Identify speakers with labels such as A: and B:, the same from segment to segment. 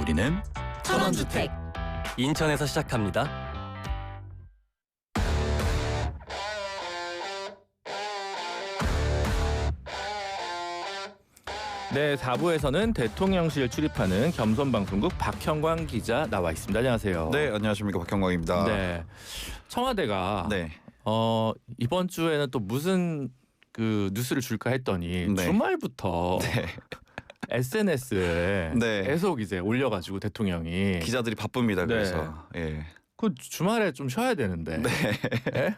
A: 우리는
B: 천원주택
C: 인천에서 시작합니다.
A: 네, 4부에서는 대통령실 출입하는 겸손방송국 박형광 기자 나와 있습니다. 안녕하세요.
B: 네, 안녕하십니까, 박형광입니다.
A: 네, 청와대가
B: 네.
A: 이번 주에는 또 무슨 그 뉴스를 줄까 했더니
B: 네.
A: 주말부터
B: 네.
A: SNS에
B: 네.
A: 계속 이제 올려가지고 대통령이
B: 기자들이 바쁩니다.
A: 네.
B: 그래서 예.
A: 그 주말에 좀 쉬어야 되는데
B: 네.
A: 예?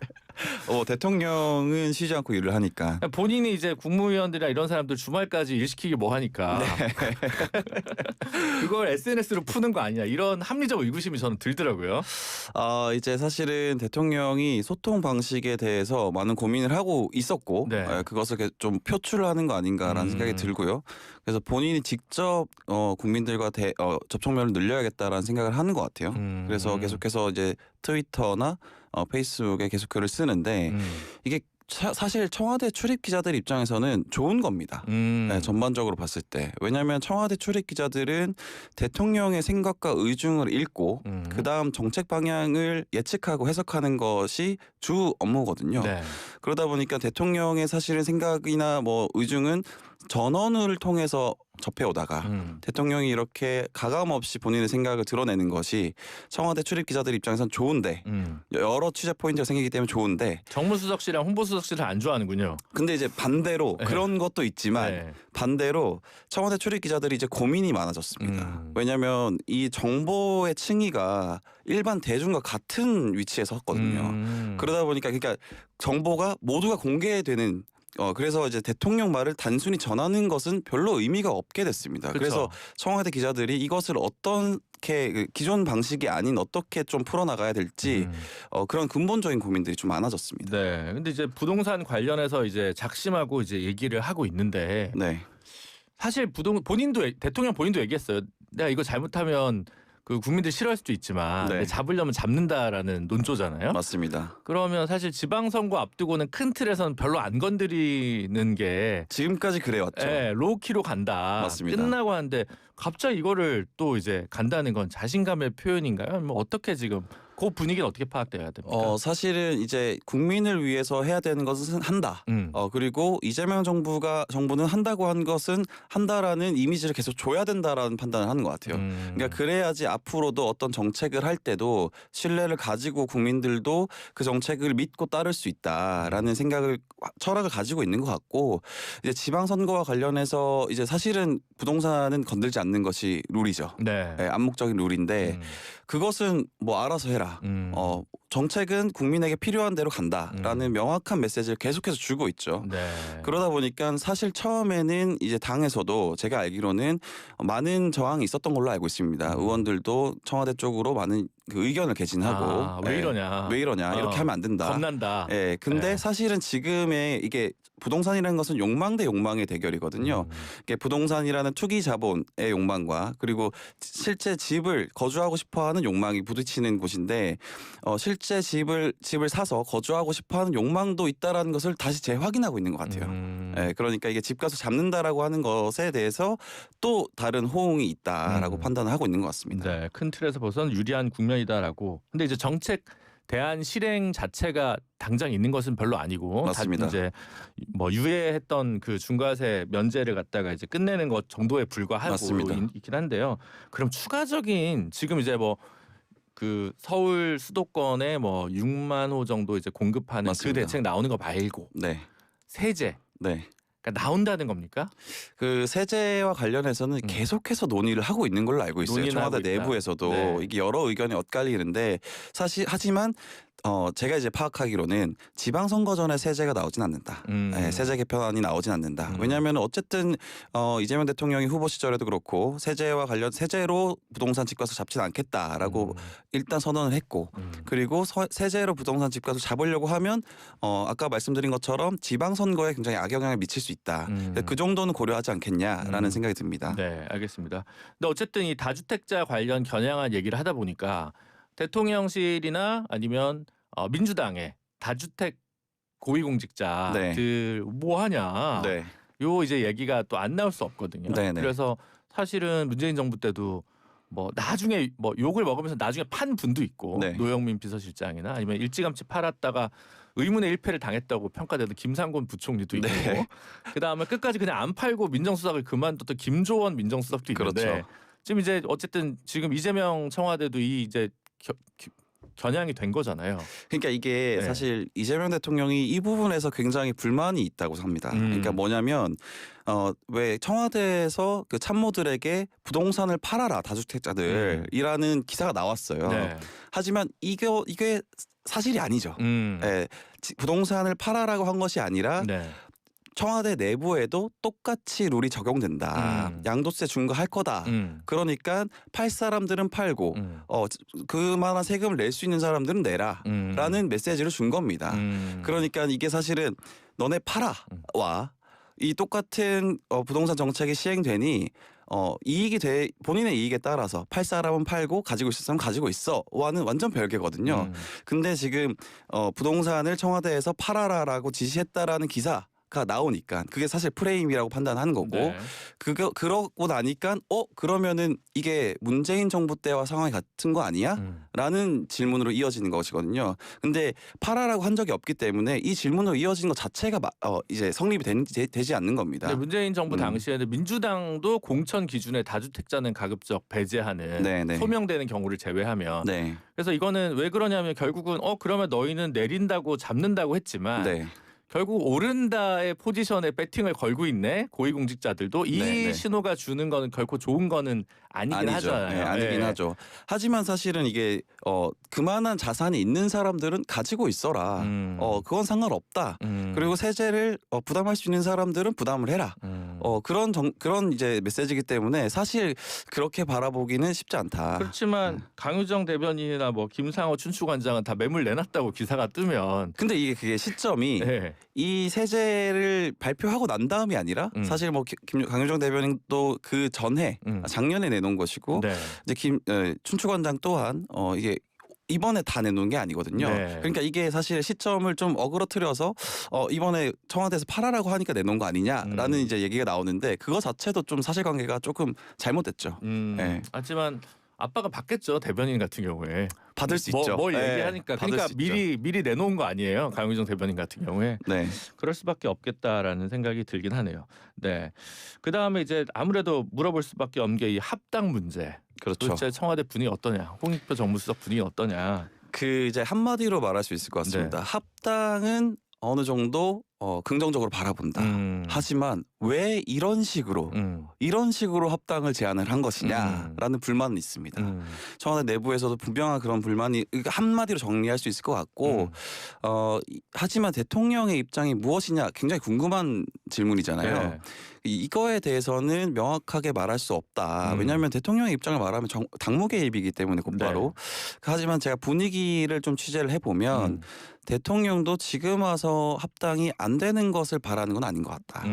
B: 대통령은 쉬지 않고 일을 하니까.
A: 본인이 이제 국무위원들이나 이런 사람들 주말까지 일 시키기 뭐 하니까 그걸 SNS로 푸는 거 아니냐 이런 합리적 의구심이 저는 들더라고요.
B: 이제 사실은 대통령이 소통 방식에 대해서 많은 고민을 하고 있었고
A: 네.
B: 그것을 좀 표출하는 거 아닌가라는 생각이 들고요. 그래서 본인이 직접 국민들과 접촉면을 늘려야겠다라는 생각을 하는 것 같아요. 그래서 계속해서 이제 트위터나 페이스북에 계속 글을 쓰는데 이게 사실 청와대 출입 기자들 입장에서는 좋은 겁니다. 네, 전반적으로 봤을 때. 왜냐하면 청와대 출입 기자들은 대통령의 생각과 의중을 읽고 그다음 정책 방향을 예측하고 해석하는 것이 주 업무거든요.
A: 네.
B: 그러다 보니까 대통령의 사실은 생각이나 뭐 의중은 전원을 통해서 접해오다가 대통령이 이렇게 가감없이 본인의 생각을 드러내는 것이 청와대 출입 기자들 입장에서는 좋은데 여러 취재 포인트가 생기기 때문에 좋은데
A: 정무수석실이랑 홍보수석실을 안 좋아하는군요.
B: 근데 이제 반대로
A: 네.
B: 그런 것도 있지만
A: 네.
B: 반대로 청와대 출입 기자들이 이제 고민이 많아졌습니다. 왜냐하면 이 정보의 층위가 일반 대중과 같은 위치에 섰거든요. 그러다 보니까 그러니까 정보가 모두가 공개되는 그래서 이제 대통령 말을 단순히 전하는 것은 별로 의미가 없게 됐습니다.
A: 그쵸.
B: 그래서 청와대 기자들이 이것을 어떻게 기존 방식이 아닌 어떻게 좀 풀어나가야 될지 그런 근본적인 고민들이 좀 많아졌습니다.
A: 네. 근데 이제 부동산 관련해서 이제 작심하고 이제 얘기를 하고 있는데
B: 네.
A: 사실 대통령 본인도 얘기했어요. 내가 이거 잘못하면 그 국민들 싫어할 수도 있지만
B: 네.
A: 잡으려면 잡는다라는 논조잖아요.
B: 맞습니다.
A: 그러면 사실 지방선거 앞두고는 큰 틀에서는 별로 안 건드리는 게
B: 지금까지 그래왔죠.
A: 로우키로 간다.
B: 맞습니다.
A: 끝나고 하는데 갑자기 이거를 또 이제 간다는 건 자신감의 표현인가요? 뭐 어떻게 지금 그 분위기는 어떻게 파악돼야 됩니까?
B: 사실은 이제 국민을 위해서 해야 되는 것은 한다. 그리고 이재명 정부는 한다고 한 것은 한다라는 이미지를 계속 줘야 된다라는 판단을 하는 것 같아요. 그러니까 그래야지 앞으로도 어떤 정책을 할 때도 신뢰를 가지고 국민들도 그 정책을 믿고 따를 수 있다라는 철학을 가지고 있는 것 같고 이제 지방선거와 관련해서 이제 사실은 부동산은 건들지 않는 것이 룰이죠.
A: 네.
B: 암묵적인 룰인데 그것은 뭐 알아서 해라. 정책은 국민에게 필요한 대로 간다라는 명확한 메시지를 계속해서 주고 있죠.
A: 네.
B: 그러다 보니까 사실 처음에는 이제 당에서도 제가 알기로는 많은 저항이 있었던 걸로 알고 있습니다. 의원들도 청와대 쪽으로 많은 그 의견을 개진하고
A: 왜 이러냐.
B: 왜 이러냐 이렇게 하면 안 된다.
A: 겁난다.
B: 근데 사실은 지금의 이게 부동산이라는 것은 욕망 대 욕망의 대결이거든요. 이게 부동산이라는 투기 자본의 욕망과 그리고 실제 집을 거주하고 싶어하는 욕망이 부딪히는 곳인데 실제 집을 사서 거주하고 싶어하는 욕망도 있다라는 것을 다시 재확인하고 있는 것 같아요. 그러니까 이게 집 가서 잡는다라고 하는 것에 대해서 또 다른 호응이 있다라고 판단을 하고 있는 것 같습니다.
A: 네, 큰 틀에서 보선 유리한 국면이다라고. 근데 이제 정책 대안 실행 자체가 당장 있는 것은 별로 아니고
B: 맞습니다.
A: 이제 뭐 유예했던 그 중과세 면제를 갖다가 이제 끝내는 것 정도에 불과하고
B: 맞습니다.
A: 있긴 한데요. 그럼 추가적인 지금 이제 뭐 그 서울 수도권에 뭐 6만 호 정도 이제 공급하는
B: 맞습니다.
A: 그 대책 나오는 거 말고
B: 네.
A: 세제
B: 네.
A: 그러니까 나온다는 겁니까?
B: 그 세제와 관련해서는 계속해서 논의를 하고 있는 걸로 알고 있어요.
A: 논의는
B: 청와대
A: 하고 있다.
B: 내부에서도
A: 네.
B: 이게 여러 의견이 엇갈리는데 하지만 제가 이제 파악하기로는 지방선거 전에 세제가 나오진 않는다. 세제 개편안이 나오진 않는다. 왜냐하면 어쨌든 이재명 대통령이 후보 시절에도 그렇고 세제로 부동산 집값을 잡지는 않겠다라고 일단 선언을 했고 그리고 세제로 부동산 집값을 잡으려고 하면 아까 말씀드린 것처럼 지방선거에 굉장히 악영향을 미칠 수 있다. 그 정도는 고려하지 않겠냐라는 생각이 듭니다.
A: 네, 알겠습니다. 근데 어쨌든 이 다주택자 관련 겨냥한 얘기를 하다 보니까 대통령실이나 아니면 민주당의 다주택 고위공직자들 뭐 하냐.
B: 네.
A: 요 이제 얘기가 또 안 나올 수 없거든요.
B: 네네.
A: 그래서 사실은 문재인 정부 때도 뭐 나중에 뭐 욕을 먹으면서 나중에 판 분도 있고
B: 네.
A: 노영민 비서실장이나 아니면 일찌감치 팔았다가 의문의 일패를 당했다고 평가되는 김상곤 부총리도 있고
B: 네.
A: 그다음에 끝까지 그냥 안 팔고 민정수석을 그만뒀던 김조원 민정수석도 있는데
B: 그렇죠.
A: 지금 이제 어쨌든 지금 이재명 청와대도 이 이제 겨냥이 된 거잖아요.
B: 그러니까 이게
A: 네.
B: 사실 이재명 대통령이 이 부분에서 굉장히 불만이 있다고 합니다. 그러니까 뭐냐면 왜 청와대에서 그 참모들에게 부동산을 팔아라 다주택자들이라는 기사가 나왔어요.
A: 네.
B: 하지만 이게 사실이 아니죠. 예, 부동산을 팔아라고 한 것이 아니라
A: 네.
B: 청와대 내부에도 똑같이 룰이 적용된다. 양도세 중과할 거다. 그러니까 팔 사람들은 팔고 그만한 세금을 낼 수 있는 사람들은 내라라는 메시지를 준 겁니다. 그러니까 이게 사실은 너네 팔아와 이 똑같은 부동산 정책이 시행되니 본인의 이익에 따라서 팔 사람은 팔고 가지고 있을 사람은 가지고 있어와는 완전 별개거든요. 근데 지금 부동산을 청와대에서 팔아라라고 지시했다라는 기사 가 나오니까 그게 사실 프레임이라고 판단하는 거고
A: 네.
B: 그러고 나니까 그러면은 이게 문재인 정부 때와 상황이 같은 거 아니야? 라는 질문으로 이어지는 것이거든요. 근데 팔아라고 한 적이 없기 때문에 이 질문으로 이어지는 것 자체가 이제 성립이 되지 않는 겁니다.
A: 근데 문재인 정부 당시에는 민주당도 공천 기준에 다주택자는 가급적 배제하는
B: 네네.
A: 소명되는 경우를 제외하면
B: 네.
A: 그래서 이거는 왜 그러냐면 결국은 그러면 너희는 내린다고 잡는다고 했지만
B: 네.
A: 결국 오른다의 포지션에 배팅을 걸고 있네 고위공직자들도 이
B: 네.
A: 신호가 주는 거는 결코 좋은 거는 아니긴
B: 아니죠.
A: 하잖아요.
B: 네, 아니긴
A: 예.
B: 하죠. 하지만 사실은 이게 그만한 자산이 있는 사람들은 가지고 있어라. 그건 상관없다. 그리고 세제를 부담할 수 있는 사람들은 부담을 해라. 그런 이제 메시지이기 때문에 사실 그렇게 바라보기는 쉽지 않다.
A: 그렇지만 강유정 대변인이나 뭐 김상호 춘추관장은 다 매물 내놨다고 기사가 뜨면
B: 근데 그게 시점이
A: 네.
B: 이 세제를 발표하고 난 다음이 아니라 사실 뭐 강유정 대변인도 그 전해 작년에 내놓은 것이고
A: 네.
B: 이제 춘추관장 또한 이게 이번에 다 내놓은 게 아니거든요.
A: 네.
B: 그러니까 이게 사실 시점을 좀 어그러뜨려서 이번에 청와대에서 팔아라고 하니까 내놓은 거 아니냐라는 이제 얘기가 나오는데 그거 자체도 좀 사실관계가 조금 잘못됐죠. 네.
A: 하지만 압박은 받겠죠 대변인 같은 경우에
B: 받을 수 있죠.
A: 뭘
B: 네,
A: 얘기하니까
B: 받을
A: 그러니까
B: 수 있죠.
A: 미리 내놓은 거 아니에요 강유정 대변인 같은 경우에
B: 네.
A: 그럴 수밖에 없겠다라는 생각이 들긴 하네요. 네. 그 다음에 이제 아무래도 물어볼 수밖에 없는 게 이 합당 문제.
B: 그렇죠.
A: 도대체 청와대 분위기 어떠냐, 홍익표 정무수석 분위기 어떠냐.
B: 그 이제 한마디로 말할 수 있을 것 같습니다.
A: 네.
B: 합당은 어느 정도 긍정적으로 바라본다. 하지만 왜 이런 식으로 합당을 제안을 한 것이냐라는 불만은 있습니다. 청와대 내부에서도 분명한 그런 불만이 한마디로 정리할 수 있을 것 같고 하지만 대통령의 입장이 무엇이냐 굉장히 궁금한 질문이잖아요.
A: 네.
B: 이거에 대해서는 명확하게 말할 수 없다. 왜냐하면 대통령의 입장을 말하면 당무개입이기 때문에 곧바로. 네. 하지만 제가 분위기를 좀 취재를 해보면 대통령도 지금 와서 합당이 안 되는 것을 바라는 건 아닌 것 같다.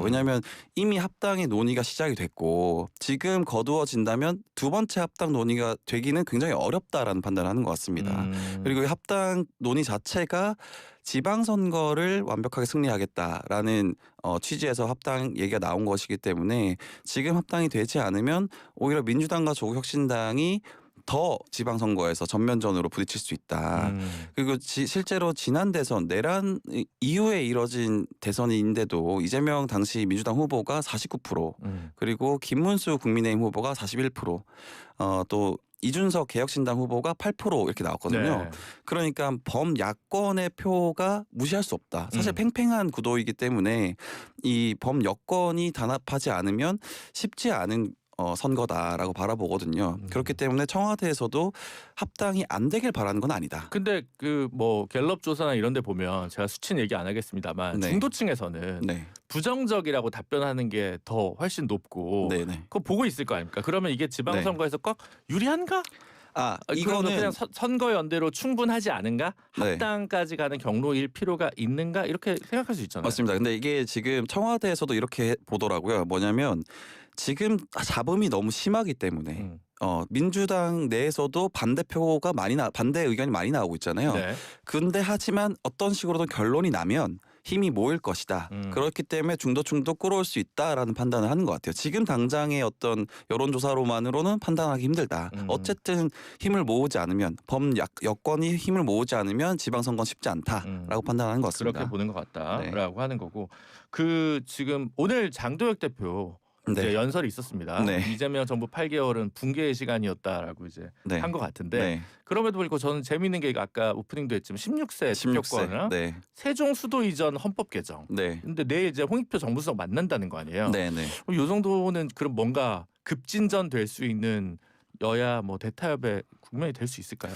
B: 왜냐하면 이미 합당의 논의가 시작이 됐고 지금 거두어진다면 두 번째 합당 논의가 되기는 굉장히 어렵다라는 판단을 하는 것 같습니다. 그리고 이 합당 논의 자체가 지방선거를 완벽하게 승리하겠다라는 취지에서 합당 얘기가 나온 것이기 때문에 지금 합당이 되지 않으면 오히려 민주당과 조국혁신당이 더 지방선거에서 전면전으로 부딪힐 수 있다. 그리고 실제로 지난 대선 내란 이후에 이뤄진 대선인데도 이재명 당시 민주당 후보가 49% 그리고 김문수 국민의힘 후보가 41% 또 이준석 개혁신당 후보가 8% 이렇게 나왔거든요.
A: 네.
B: 그러니까 범야권의 표가 무시할 수 없다. 사실 팽팽한 구도이기 때문에 이 범여권이 단합하지 않으면 쉽지 않은 선거다라고 바라보거든요. 그렇기 때문에 청와대에서도 합당이 안 되길 바라는 건 아니다.
A: 근데 그 뭐 갤럽 조사나 이런 데 보면 제가 수치는 얘기 안 하겠습니다만
B: 네.
A: 중도층에서는
B: 네.
A: 부정적이라고 답변하는 게 더 훨씬 높고
B: 네네.
A: 그거 보고 있을 거 아닙니까? 그러면 이게 지방선거에서 꼭 유리한가?
B: 이거는
A: 그냥 선거 연대로 충분하지 않은가?
B: 네.
A: 합당까지 가는 경로일 필요가 있는가? 이렇게 생각할 수 있잖아요.
B: 맞습니다. 근데 이게 지금 청와대에서도 이렇게 보더라고요. 뭐냐면 지금 잡음이 너무 심하기 때문에 민주당 내에서도 반대 의견이 많이 나오고 있잖아요.
A: 네.
B: 근데 하지만 어떤 식으로든 결론이 나면 힘이 모일 것이다. 그렇기 때문에 중도층도 끌어올 수 있다라는 판단을 하는 것 같아요. 지금 당장의 어떤 여론조사로만으로는 판단하기 힘들다. 어쨌든 힘을 모으지 않으면 여권이 힘을 모으지 않으면 지방선거는 쉽지 않다라고 판단하는 것 같습니다.
A: 그렇게 보는 것 같다라고
B: 네.
A: 하는 거고 그 지금 오늘 장도혁 대표 이제
B: 네.
A: 연설이 있었습니다.
B: 네.
A: 이재명 정부 8개월은 붕괴의 시간이었다라고 이제
B: 네.
A: 한 것 같은데
B: 네.
A: 그럼에도 불구하고 저는 재미있는 게 아까 오프닝도 했지만 16세
B: 16세.
A: 투표권이랑
B: 네.
A: 세종 수도 이전 헌법 개정.
B: 네.
A: 근데 내일 이제 홍익표 정무수석 만난다는 거 아니에요?
B: 네. 네.
A: 이 정도는 그럼 뭔가 급진전 될 수 있는 여야 뭐 대타협의 국면이 될 수 있을까요?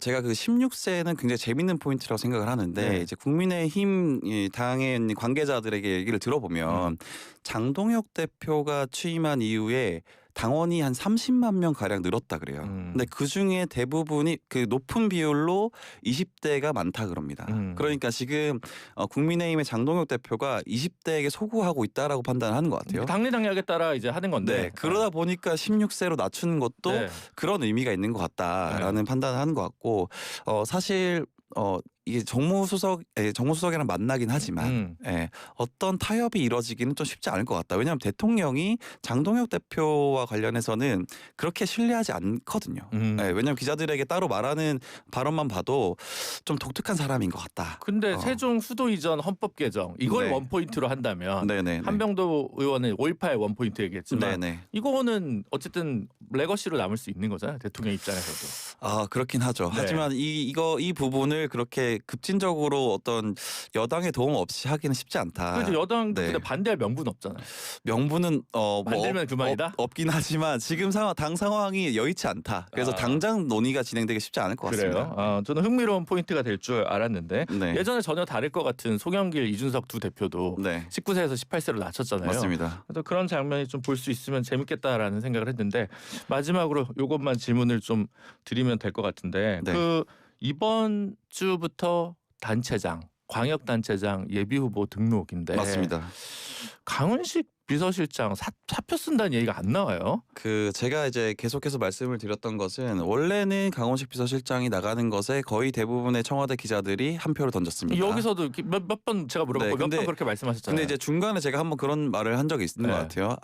B: 제가 그 16세는 굉장히 재밌는 포인트라고 생각을 하는데
A: 네.
B: 이제 국민의힘 당의 관계자들에게 얘기를 들어보면 장동혁 대표가 취임한 이후에 당원이 한 30만 명 가량 늘었다 그래요. 근데 그 중에 대부분이 그 높은 비율로 20대가 많다 그럽니다. 그러니까 지금 국민의힘의 장동혁 대표가 20대에게 소구하고 있다라고 판단하는 것 같아요.
A: 당리당략에 따라 이제 하는 건데.
B: 네, 그러다 보니까 16세로 낮추는 것도
A: 네.
B: 그런 의미가 있는 것 같다라는 판단을 하는 것 같고 사실 이게 정무수석이랑 만나긴 하지만 어떤 타협이 이뤄지기는 좀 쉽지 않을 것 같다. 왜냐하면 대통령이 장동혁 대표와 관련해서는 그렇게 신뢰하지 않거든요. 왜냐하면 기자들에게 따로 말하는 발언만 봐도 좀 독특한 사람인 것 같다.
A: 근데 세종 수도 이전 헌법 개정 이걸
B: 네.
A: 원포인트로 한다면
B: 네네.
A: 한병도 의원은 5.18 원포인트 얘기했지만
B: 네네.
A: 이거는 어쨌든 레거시로 남을 수 있는 거잖아요. 대통령 입장에서도.
B: 그렇긴 하죠.
A: 네.
B: 하지만 이 부분을 그렇게 급진적으로 어떤 여당의 도움 없이 하기는 쉽지 않다.
A: 그래서 여당도
B: 네.
A: 근데 반대할 명분 없잖아요.
B: 명분은
A: 만들면 그만이다?
B: 없긴 하지만 지금 당 상황이 여의치 않다. 그래서 당장 논의가 진행되기 쉽지 않을 것 같습니다.
A: 그래요? 저는 흥미로운 포인트가 될 줄 알았는데
B: 네.
A: 예전에 전혀 다를 것 같은 송영길, 이준석 두 대표도
B: 네.
A: 19세에서 18세로 낮췄잖아요.
B: 맞습니다.
A: 그래서 그런 장면이 좀 볼 수 있으면 재밌겠다라는 생각을 했는데 마지막으로 이것만 질문을 좀 드리면 될 것 같은데
B: 네.
A: 그 이번 주부터 단체장, 광역단체장 예비후보 등록인데
B: 맞습니다.
A: 강훈식 비서실장 사표 쓴다는 얘기가 안 나와요.
B: 제가 이제 계속해서 말씀을 드렸던 것은 원래는 강원식 비서실장이 나가는 것에 거의 대부분의 청와대 기자들이 한 표를 던졌습니다.
A: 여기서도 몇 번 제가 물어봤고
B: 네,
A: 몇 번 그렇게 말씀하셨잖아요.
B: 근데 이제 중간에 제가 한번 그런 말을 한 적이 있는
A: 네.
B: 것 같아요.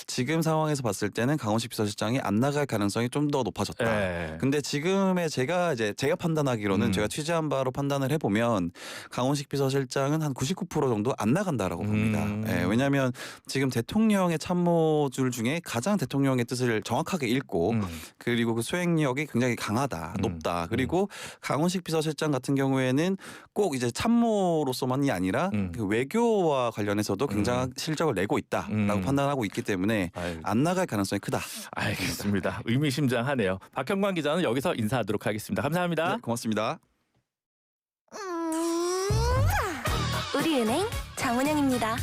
B: 지금 상황에서 봤을 때는 강원식 비서실장이 안 나갈 가능성이 좀 더 높아졌다.
A: 네.
B: 근데 지금의 제가 판단하기로는 제가 취재한 바로 판단을 해보면 강원식 비서실장은 한 99% 정도 안 나간다라고 봅니다. 왜냐하면 지금 대통령의 참모줄 중에 가장 대통령의 뜻을 정확하게 읽고 그리고 그 수행력이 굉장히 강하다, 높다. 그리고 강훈식 비서실장 같은 경우에는 꼭 이제 참모로서만이 아니라 그 외교와 관련해서도 굉장한 실적을 내고 있다라고 판단하고 있기 때문에 안 나갈 가능성이 크다.
A: 알겠습니다. 의미심장하네요. 박형광 기자는 여기서 인사하도록 하겠습니다. 감사합니다.
B: 네, 고맙습니다.
D: 우리은행 장운영입니다.